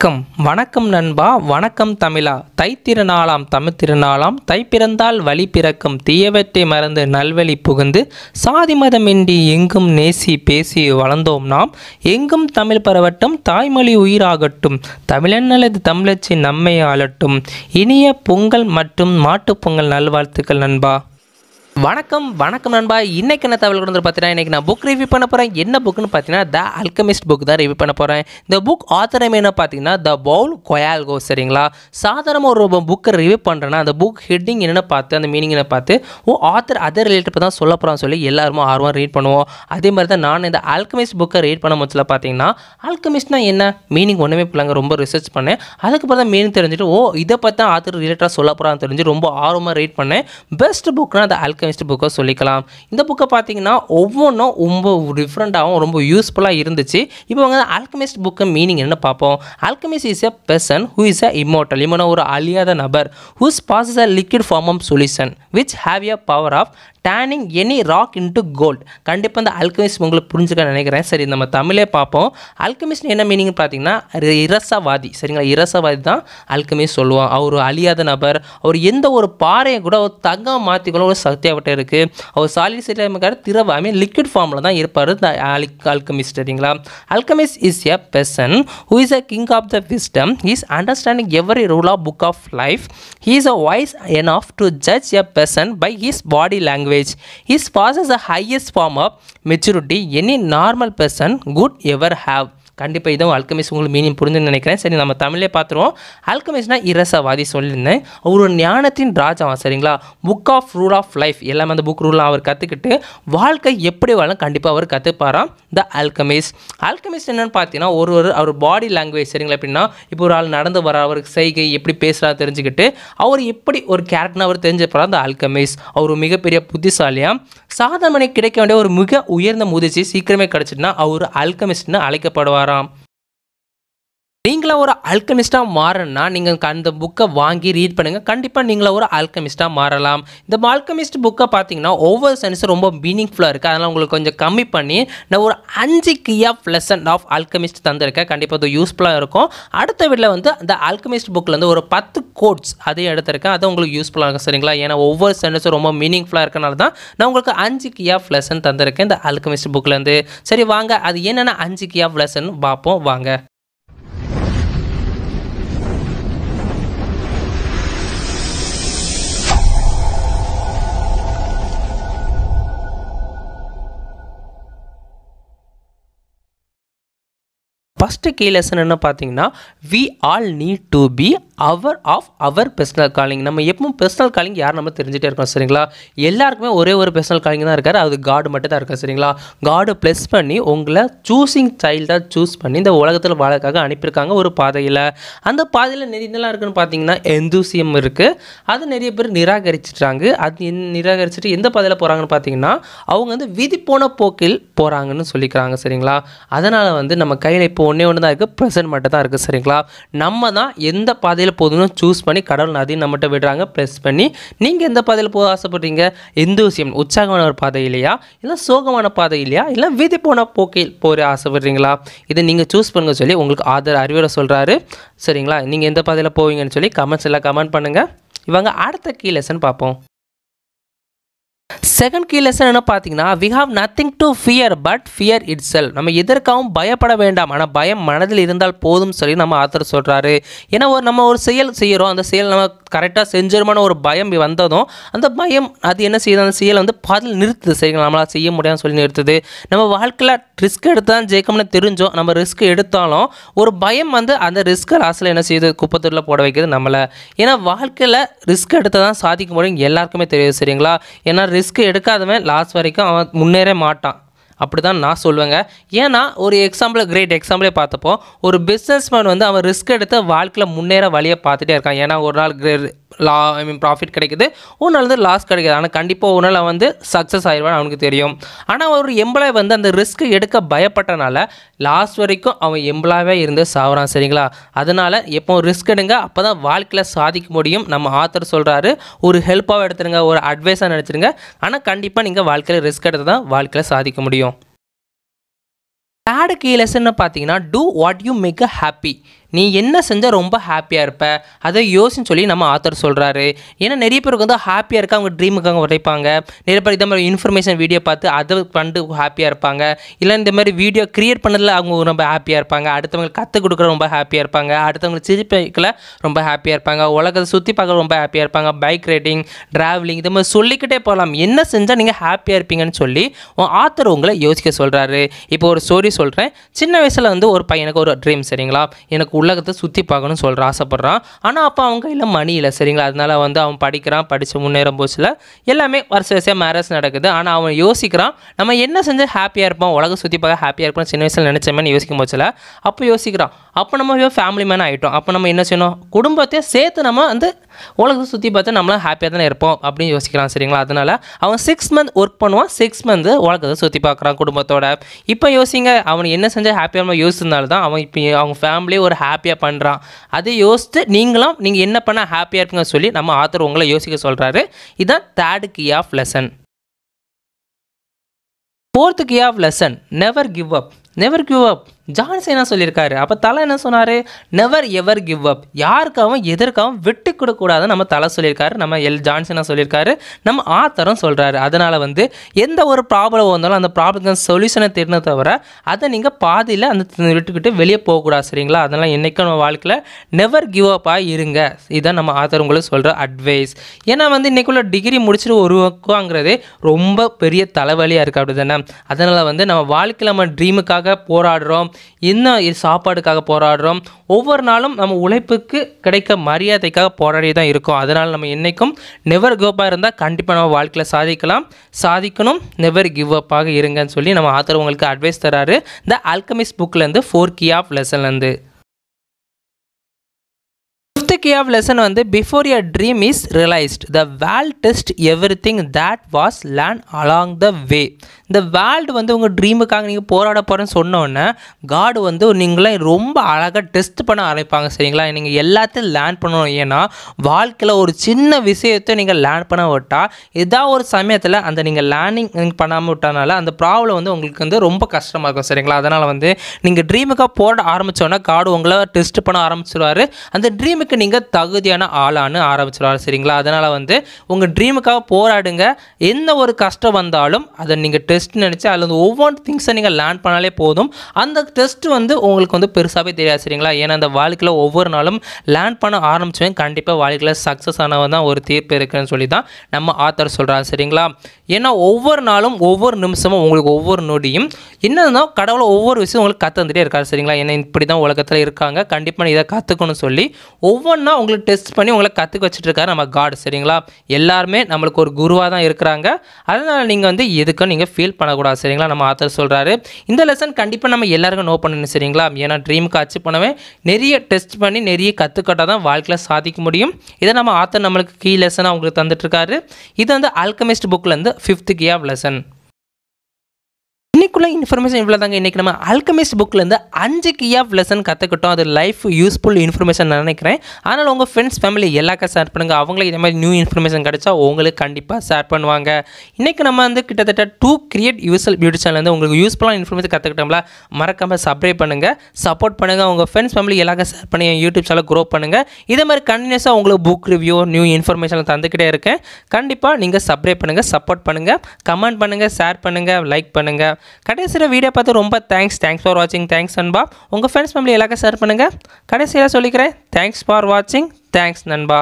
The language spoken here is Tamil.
வணக்கம் நண்பா, வணக்கம் தமிழா. தை திருநாளாம் தமிழ் திருநாளாம், தை பிறந்தால் வழி பிறக்கும், தீயவற்றை மறந்து நல்வழி புகுந்து, சாதி மதமின்றி எங்கும் நேசி பேசி வளர்ந்தோம் நாம். எங்கும் தமிழ் பரவட்டும், தாய்மொழி உயிராகட்டும், தமிழன் அல்லது தமிழச்சி நம்மை ஆளட்டும். இனிய பொங்கல் மற்றும் மாட்டுப் பொங்கல் நல்வாழ்த்துக்கள் நண்பா. வணக்கம் நண்பா. இன்றைக்கி என்ன தகவல் வந்து பார்த்தீங்கன்னா, இன்றைக்கி நான் புக் ரிவ்யூ பண்ண போகிறேன். என்ன புக்குன்னு பார்த்தீங்கன்னா, த அல்கெமிஸ்ட் புக் தான் ரிவ்யூ பண்ண போகிறேன். இந்த புக் ஆத்தர் என்ன பார்த்தீங்கன்னா, த பவுல் கொயால்கோ. சரிங்களா, சாதாரணமாக ஒரு புக்கை ரிவ்யூ பண்ணுறேன்னா அந்த புக் ஹெட்டிங் என்னென்னு பார்த்து அந்த மீனிங் என்ன பார்த்து ஆத்தர் அதை ரிலேட்டட் தான் சொல்ல போகிறான்னு சொல்லி எல்லாருமே ஆர்வம் ரீட் பண்ணுவோம். அதே மாதிரி தான் நான் இந்த அல்கெமிஸ்ட் புக்கை ரீட் பண்ண முச்சில் பார்த்தீங்கன்னா, அல்கெமிஸ்ட்னா என்ன மீனிங் ஒன்றுமே பிள்ளைங்க ரொம்ப ரிசர்ச் பண்ணேன். அதுக்கப்புறம் தான் மீனிங் தெரிஞ்சுட்டு இதை பார்த்து தான் ஆத்தர் ரிலேட்டடாக சொல்ல போகிறான்னு தெரிஞ்சு ரொம்ப ஆர்வமாக ரீட் பண்ணேன். பெஸ்ட் புக்னா அந்த அல்கெமிஸ்ட் புக்கை சொல்லிக்கலாம். இந்த புக்கை பார்த்தீங்கன்னா ஒவ்வொன்றும் ரொம்ப டிஃப்ரெண்ட்டாகவும் ரொம்ப யூஸ்ஃபுல்லாக இருந்துச்சு. இப்போ வந்து அல்கெமிஸ்ட் புக்கு மீனிங் என்ன பார்ப்போம். Alchemist is a person who is a immortal. இவன ஒரு அழியாத நபர். Whose possess a liquid form of solution which have a power of turning any rock into gold. கண்டிப்பாக இந்த அல்கெமிஸ்ட் உங்களுக்கு புரிஞ்சுக்க நினைக்கிறேன். சரி, நம்ம தமிழே பார்ப்போம். அல்கெமிஸ்ட் என்ன மீனிங் பார்த்தீங்கன்னா, இரசவாதி. சரிங்களா, இரசவாதி தான் அல்கெமிஸ்ட் சொல்லுவோம். அவர் அழியாத நபர். அவர் எந்த ஒரு பாறையை கூட ஒரு தங்கம் மாற்றிக்கொள்ள ஒரு சக்தியாகட்ட இருக்குது. அவர் சாலிட் ஸ்டேட் திரவ லிக்விட் ஃபார்மில் தான் இருப்பார் அல்கெமிஸ்ட். சரிங்களா, alchemist is a person who is a king of the wisdom. He is understanding every rule of book of life. He is a wise enough to judge a person by his body language. His possesses the highest form of maturity any normal person could ever have. கண்டிப்பாக இதுவும் அல்கெமிஸ்ட் உங்களுக்கு மீனிங் புரிஞ்சுன்னு நினைக்கிறேன். சரி, நம்ம தமிழே பார்த்துருவோம். அல்கெமிஸ்ட்னா இரசவாதி சொல்லியிருந்தேன். ஒரு ஞானத்தின் ராஜாவான். சரிங்களா, book of rule of life எல்லாமே அந்த புக் ரூலாம் அவர் கற்றுக்கிட்டு வாழ்க்கை எப்படி வாழும் கண்டிப்பாக அவர் கற்றுப்பாராம் த அல்கெமிஸ்ட். அல்கெமிஸ்ட் என்னென்னு பார்த்தீங்கன்னா, அவர் பாடி லாங்குவேஜ். சரிங்களா, எப்படின்னா இப்போ ஒரு ஆள் நடந்து வர அவருக்கு செய்கை எப்படி பேசுகிறா தெரிஞ்சுக்கிட்டு அவர் எப்படி ஒரு கேரக்டர்னு அவர் தெரிஞ்சுப்பாரா அந்த அல்கெமிஸ்ட். அவர் மிகப்பெரிய புத்திசாலியாக சாதாரண கிடைக்க வேண்டிய ஒரு மிக உயர்ந்த முதிர்ச்சி சீக்கிரமே கிடச்சிட்டுனா அவர் அல்கெமிஸ்ட்னு அழைக்கப்படுவார். நீங்களா ஒரு அல்கெமிஸ்ட்டாக மாறணும்னா நீங்கள் அந்த புக்கை வாங்கி ரீட் பண்ணுங்கள். கண்டிப்பாக நீங்களா ஒரு அல்கெமிஸ்ட்டாக மாறலாம். இந்த அல்கெமிஸ்ட் புக்கை பார்த்தீங்கன்னா ஒவ்வொரு சென்ஸும் ரொம்ப மீனிங்ஃபுல்லாக இருக்குது. அதனால் உங்களுக்கு கொஞ்சம் கம்மி பண்ணி நான் ஒரு 5 key of lesson of Alchemist தந்திருக்கேன். கண்டிப்பாக அது யூஸ்ஃபுல்லாக இருக்கும். அடுத்த வீட்டில் வந்து அந்த அல்கெமிஸ்ட் புக்கில் ஒரு 10 கோட்ஸ் அதையும் எடுத்திருக்கேன். அது உங்களுக்கு யூஸ்ஃபுல்லாக இருக்கும். சரிங்களா, ஏன்னா ஒவ்வொரு சென்ஸும் ரொம்ப மீனிங்ஃபுல்லாக இருக்கனால தான் நான் உங்களுக்கு 5 கீ ஆஃப் லெசன் தந்திருக்கேன் இந்த அல்கெமிஸ்ட் புக்கிலேருந்து. சரி வாங்க, அது என்னென்ன 5 கீ ஆஃப் லெசன் பார்ப்போம் வாங்க. ஃபஸ்ட்டு கீ லெசன் என்ன பார்த்தீங்கன்னா, we all need to be our personal calling. நம்ம எப்பவும் பர்சனல் காலிங் யார் நம்ம தெரிஞ்சுட்டே இருக்கோம். சரிங்களா, எல்லாருக்குமே ஒரே ஒரு பர்சனல் காலிங் தான் இருக்கார். அது காடு மட்டும் தான் இருக்கார். சரிங்களா, காடு ப்ளஸ் பண்ணி உங்களை சூஸிங் சைல்டாக சூஸ் பண்ணி இந்த உலகத்தில் வாழக்காக அனுப்பியிருக்காங்க ஒரு பாதையில். அந்த பாதையில் நிறைய இதெல்லாம் இருக்குதுன்னு பார்த்தீங்கன்னா, எந்தூசியம் இருக்குது. அது நிறைய பேர் நிராகரிச்சிட்டாங்க. அது நிராகரிச்சுட்டு எந்த பாதையில் போகிறாங்கன்னு பார்த்தீங்கன்னா, அவங்க வந்து விதி போன போக்கில் போகிறாங்கன்னு சொல்லிக்கிறாங்க. சரிங்களா, அதனால் வந்து நம்ம கையில் இப்போ ஒன்றே தான் இருக்குது, ப்ரெசன்ட் மட்டும் தான் இருக்குது. சரிங்களா, நம்ம தான் எந்த பாதையில் போதுன்னு சூஸ் பண்ணி கடவுள் நதியும் நம்மகிட்ட விடுறாங்க ப்ரெஸ் பண்ணி. நீங்கள் எந்த பாதையில் போக ஆசைப்படுறீங்க? எந்தூசியம் உற்சாகமான ஒரு பாதை இல்லையா, இல்லை சோகமான பாதை இல்லையா, இல்லை விதி போன போக்கில் போகிற ஆசைப்படுறீங்களா? இதை நீங்கள் சூஸ் பண்ணுங்க சொல்லி உங்களுக்கு ஆதர் அறிவுரை சொல்கிறாரு. சரிங்களா, நீங்கள் எந்த பாதையில் போவீங்கன்னு சொல்லி கமெண்ட்ஸ் எல்லாம் கமெண்ட் பண்ணுங்கள். இவங்க அடுத்த கீ லெசன் பார்ப்போம். செகண்ட் கீ லெசன் என்ன பார்த்தீங்கன்னா, we have nothing to fear but fear itself. நம்ம எதற்காகவும் பயப்பட வேண்டாம், ஆனால் பயம் மனதில் இருந்தால் போதும் சொல்லி நம்ம ஆத்தர் சொல்கிறாரு. ஏன்னா நம்ம ஒரு செயல் செய்கிறோம், அந்த செயல் நம்ம கரெக்டாக செஞ்சிருமான ஒரு பயம் வந்ததும் அந்த பயம் அது என்ன செய்யுது, அந்த செயலை வந்து பாதில் நிறுத்துது. சரிங்களா, நம்மளால் செய்ய முடியாதுன்னு சொல்லி நிறுத்துது. நம்ம வாழ்க்கையில் ரிஸ்க் எடுத்து தான் ஜெயிக்கணும்னு தெரிஞ்சோம், நம்ம ரிஸ்க் எடுத்தாலும் ஒரு பயம் வந்து அந்த ரிஸ்க்கை லாஸ்ட்டில் என்ன செய்யுது, குப்பத்தூரில் போட வைக்கிறது நம்மளை. ஏன்னா வாழ்க்கையில் ரிஸ்க் எடுத்து தான் சாதிக்க முடியும் எல்லாருக்குமே தெரியுது. சரிங்களா, ஏன்னா ரிஸ்க் எடுக்காதவன் லாஸ்ட் வரைக்கும் அவன் முன்னேற மாட்டான். அப்படி தான் நான் சொல்லுவேங்க. ஏன்னா ஒரு கிரேட் எக்ஸாம்பிளே பார்த்தப்போ ஒரு பிஸ்னஸ்மேன் வந்து அவன் ரிஸ்க் எடுத்து வாழ்க்கையில் முன்னேற வழியை பார்த்துட்டே இருக்கான். ஏன்னா ஒரு நாள் ப்ராஃபிட் கிடைக்குது, ஒரு நாள் வந்து லாஸ் கிடைக்குது. ஆனால் கண்டிப்பாக ஒரு நாள் அவன் வந்து சக்ஸஸ் ஆயிடுவான்னு அவனுக்கு தெரியும். ஆனால் ஒரு எம்ப்ளாய் வந்து அந்த ரிஸ்க் எடுக்க பயப்பட்டனால லாஸ்ட் வரைக்கும் அவன் எம்ப்ளாயே இருந்து சாவறான். சரிங்களா, அதனால் எப்போ ரிஸ்க் எடுங்க, அப்போ தான் வாழ்க்கையில் சாதிக்க முடியும். நம்ம ஆத்தர் சொல்கிறாரு, ஒரு ஹெல்ப்பாக எடுத்துருங்க, ஒரு அட்வைஸாக நினச்சிருங்க. ஆனால் கண்டிப்பாக நீங்கள் வாழ்க்கையில் ரிஸ்க் எடுத்து தான் வாழ்க்கையில் சாதிக்க முடியும். தேர்ட் கீ லெசன் பார்த்தீங்கன்னா, do what you make a happy. நீ என்ன செஞ்சால் ரொம்ப ஹாப்பியாக இருப்ப அதை யோசின்னு சொல்லி நம்ம ஆத்தர் சொல்கிறாரு. ஏன்னா நிறைய பேருக்கு வந்து ஹாப்பியாக இருக்க அவங்க ட்ரீமுக்காக உழைப்பாங்க. நிறைய பேர் இந்த மாதிரி இன்ஃபர்மேஷன் வீடியோ பார்த்து அதை பண்ணிட்டு ஹாப்பியாக இருப்பாங்க. இல்லை இந்த மாதிரி வீடியோ க்ரியேட் பண்ணதில் அவங்க ரொம்ப ஹாப்பியாக இருப்பாங்க. அடுத்தவங்களுக்கு கற்றுக் கொடுக்குற ரொம்ப ஹாப்பியாக இருப்பாங்க. அடுத்தவங்களுக்கு சிரிப்பில் ரொம்ப ஹாப்பியாக இருப்பாங்க. உலகத்தை சுற்றி பார்க்க ரொம்ப ஹாப்பியாக இருப்பாங்க. பைக் ரைடிங், ட்ராவலிங், இந்த மாதிரி சொல்லிக்கிட்டே போகலாம். என்ன செஞ்சால் நீங்கள் ஹாப்பியாக இருப்பீங்கன்னு சொல்லி ஆத்தர் உங்களை யோசிக்க சொல்கிறாரு. இப்போ ஒரு ஸ்டோரி சொல்கிறேன். சின்ன வயசில் வந்து ஒரு பையனுக்கு ஒரு ட்ரீம், சரிங்களா, எனக்கு உலகத்தை சுற்றி பார்க்கணும்னு சொல்கிற ஆசைப்பட்றான். ஆனால் அப்போ அவங்க கையில் மணி இல்லை, சரிங்களா. அதனால் வந்து அவன் படிக்கிறான். படித்து முன்னேறும் போச்சில் எல்லாமே வருஷம் மேரேஜ் நடக்குது. ஆனால் அவன் யோசிக்கிறான், நம்ம என்ன செஞ்சு ஹாப்பியாக இருப்போம், உலகம் சுற்றி பார்க்க ஹாப்பியாக இருப்போம் சின்ன வயசில் நினச்சோமேனு யோசிக்கும் போச்சில் அப்போ யோசிக்கிறான். அப்போ நம்ம ஃபேமிலி மேன் ஆகிட்டோம். அப்போ நம்ம என்ன செய்யணும், குடும்பத்தையே சேர்த்து நம்ம வந்து உலகத்தை சுற்றி பார்த்தா நம்மளாம் ஹாப்பியாக தானே இருப்போம் அப்படின்னு யோசிக்கிறான், சரிங்களா. அதனால் அவன் 6 months ஒர்க் பண்ணுவான். 6 months உலகத்தை சுற்றி பார்க்குறான் குடும்பத்தோட. இப்போ யோசிங்க, அவன் என்ன செஞ்சால் ஹாப்பியாக யோசிச்சதுனால தான் அவன் இப்போ அவங்க ஃபேமிலியை ஒரு ஹாப்பியாக பண்ணுறான். அதை யோசித்து நீங்கள் என்ன பண்ணால் ஹாப்பியாக இருப்பீங்கன்னு சொல்லி நம்ம ஆத்தர் உங்களை யோசிக்க சொல்கிறாரு. இதுதான் 3rd key of lesson. 4th key of lesson, never give up. Never give up. Johnson என்ன சொல்லியிருக்காரு, அப்போ தலை என்ன சொன்னார், நெவர் எவர் கிவ் அப். யாருக்காகவும் எதற்காகவும் விட்டு கொடுக்கூடாதுன்னு நம்ம தலை சொல்லியிருக்காரு. நம்ம ஜான்சன் சொல்லியிருக்காரு, நம்ம ஆத்தரும் சொல்கிறாரு. அதனால் வந்து எந்த ஒரு ப்ராப்ளம் வந்தாலும் அந்த ப்ராப்ளத்துக்கு சொல்யூஷனை தேடின தவிர அதை நீங்கள் பாதியில் அந்த விட்டுக்கிட்டு வெளியே போகக்கூடாது, சரிங்களா. அதனால் என்றைக்கும் நம்ம வாழ்க்கையில் நெவர் கிவ் அப்பாக இருங்க. இதுதான் நம்ம ஆத்தர் உங்களுக்கு சொல்கிற அட்வைஸ். ஏன்னா வந்து இன்றைக்குள்ள டிகிரி முடிச்சுட்டு உருவாக்குங்கிறதே ரொம்ப பெரிய தலைவலியாக இருக்குது, அப்படி தானே. அதனால் வந்து நம்ம வாழ்க்கையில் நம்ம ட்ரீமுக்காக போராடுறோம், இன்னும் சாப்பாடுக்காக போராடுறோம். ஒவ்வொரு நாளும் நம்ம உழைப்புக்கு கிடைக்க மரியாதைக்காக போராடி தான் இருக்கோம். அதனால் நம்ம என்றைக்கும் நெவர் கிவ் அப்பாக இருந்தால் கண்டிப்பாக நம்ம வாழ்க்கையில் சாதிக்கணும். நெவர் கிவ் அப்பாக இருங்கன்னு சொல்லி நம்ம ஆத்தர் உங்களுக்கு அட்வைஸ் தராரு. இந்த ஆல்கமிஸ்ட் புக்லேருந்து 4 key of lessonலேருந்து. 5th key of lesson வந்து before your dream is realized, the world test everything that was learned along the way. இந்த வேர்ல்டு வந்து உங்கள் ட்ரீமுக்காக நீங்கள் போராட போகிறேன்னு சொன்னோன்னே காடு வந்து நீங்களே ரொம்ப அழகாக டெஸ்ட் பண்ண ஆரம்பிப்பாங்க, சரிங்களா. நீங்கள் எல்லாத்தையும் லேர்ன் பண்ணணும். ஏன்னா வாழ்க்கையில் ஒரு சின்ன விஷயத்தை நீங்கள் லேர்ன் பண்ண விட்டால் ஏதாவது ஒரு சமயத்தில் அந்த நீங்கள் லேர்னிங் பண்ணாமல் விட்டனால அந்த ப்ராப்ளம் வந்து உங்களுக்கு வந்து ரொம்ப கஷ்டமாக இருக்கும், சரிங்களா. அதனால் வந்து நீங்கள் ட்ரீமுக்காக போராட ஆரம்பித்தோன்னா காடு உங்களை டெஸ்ட் பண்ண ஆரம்பிச்சிடுவார். அந்த ட்ரீமுக்கு நீங்கள் தகுதியான ஆளான்னு ஆரம்பிச்சிடுவார், சரிங்களா. அதனால் வந்து உங்கள் ட்ரீமுக்காக போராடுங்க. எந்த ஒரு கஷ்டம் வந்தாலும் அதை நீங்கள் டெஸ்ட் நினச்சி அதில் வந்து ஒவ்வொரு திங்ஸை நீங்கள் லேர்ன் பண்ணாலே போதும். அந்த டெஸ்ட் வந்து உங்களுக்கு வந்து பெருசாகவே தெரியாது, சரிங்களா. ஏன்னா அந்த வாழ்க்கையில் ஒவ்வொரு நாளும் லேர்ன் பண்ண ஆரம்பிச்சுவேன் கண்டிப்பாக வாழ்க்கையில் சக்ஸஸ் ஆனவன் தான் ஒரு தீர்ப்பு இருக்குன்னு சொல்லி தான் நம்ம ஆத்தர் சொல்கிறார், சரிங்களா. ஏன்னா ஒவ்வொரு நாளும் ஒவ்வொரு நிமிஷமும் உங்களுக்கு ஒவ்வொரு நொடியும் என்னன்னா கடவுளை ஒவ்வொரு விஷயம் உங்களுக்கு கற்றுந்துட்டே இருக்காரு, சரிங்களா. ஏன்னா இப்படி தான் உலகத்தில் இருக்காங்க, கண்டிப்பாக இதை கற்றுக்கணும்னு சொல்லி ஒவ்வொன்றா உங்களுக்கு டெஸ்ட் பண்ணி உங்களை கற்றுக்க வச்சுட்டு இருக்காரு நம்ம காட், சரிங்களா. எல்லாருமே நம்மளுக்கு ஒரு குருவாக தான் இருக்கிறாங்க. அதனால் நீங்கள் வந்து எதுக்கும் நீங்கள் ஃபீல் பண்ணக்கூடாது, சரிங்களா. நம்ம ஆத்தர் சொல்கிறாரு. இந்த லெசன் கண்டிப்பாக நம்ம எல்லாருக்கும் நோ பண்ணணும், சரிங்களா. ஏன்னா ட்ரீமுக்கு அச்சீவ் பண்ணவே நிறைய டெஸ்ட் பண்ணி நிறைய கற்றுக்கிட்டால் தான் வாழ்க்கையில் சாதிக்க முடியும். இதை நம்ம ஆத்தர் நம்மளுக்கு கீ லெசனாக உங்களுக்கு தந்துட்டுருக்காரு. இது வந்து ஆல்கமிஸ்ட் புக்லேருந்து 5th key of lesson. இன்றைக்குள்ள இன்ஃபர்மேஷன் இவ்வளோ தாங்க. இன்றைக்கி நம்ம ஆல்கமிஸ்ட் புக்லேருந்து 5 key of lesson கற்றுக்கிட்டோம். அது லைஃப் யூஸ்ஃபுல் இன்ஃபர்மேஷன் நினைக்கிறேன். அதனால் உங்கள் ஃப்ரெண்ட்ஸ் ஃபேமிலி எல்லாருக்கும் ஷேர் பண்ணுங்கள். அவங்களுக்கு இதே மாதிரி நியூ இன்ஃபர்மேஷன் கிடைச்சா உங்களுக்கு கண்டிப்பாக ஷேர் பண்ணுவாங்க. இன்றைக்கி நம்ம வந்து கிட்டத்தட்ட 2 கிரியேட் யூஸ்ஃபுல் பியூட்டி சேனல் வந்து உங்களுக்கு யூஸ்ஃபுல்லான இன்ஃபர்மேஷன் கற்றுக்கிட்டோம்ல. மறக்காமல் சப்ஸ்கிரைப் பண்ணுங்கள், சப்போர்ட் பண்ணுங்கள். உங்கள் ஃப்ரெண்ட்ஸ் ஃபேமிலி எல்லாருக்கும் ஷேர் பண்ணி யூடியூப் சேனல் க்ரோ பண்ணுங்கள். இதே மாதிரி கண்டினியூஸாக உங்களுக்கு புக் ரிவ்யூ நியூ இன்ஃபர்மேஷன் தந்துக்கிட்டே இருக்கேன். கண்டிப்பாக நீங்கள் சப்ஸ்கிரைப் பண்ணுங்கள், சப்போர்ட் பண்ணுங்கள், கமெண்ட் பண்ணுங்கள், ஷேர் பண்ணுங்கள், லைக் பண்ணுங்கள். கடைசியில் வீடியோ பார்த்து ரொம்ப தேங்க்ஸ் ஃபார் வாட்சிங். தேங்க்ஸ் நண்பா. உங்கள் ஃப்ரெண்ட்ஸ் ஃபேமிலி எல்லாருக்கும் ஷேர் பண்ணுங்கள். கடைசியில் சொல்லிக்கிறேன், தேங்க்ஸ் ஃபார் வாட்சிங். தேங்க்ஸ் நண்பா.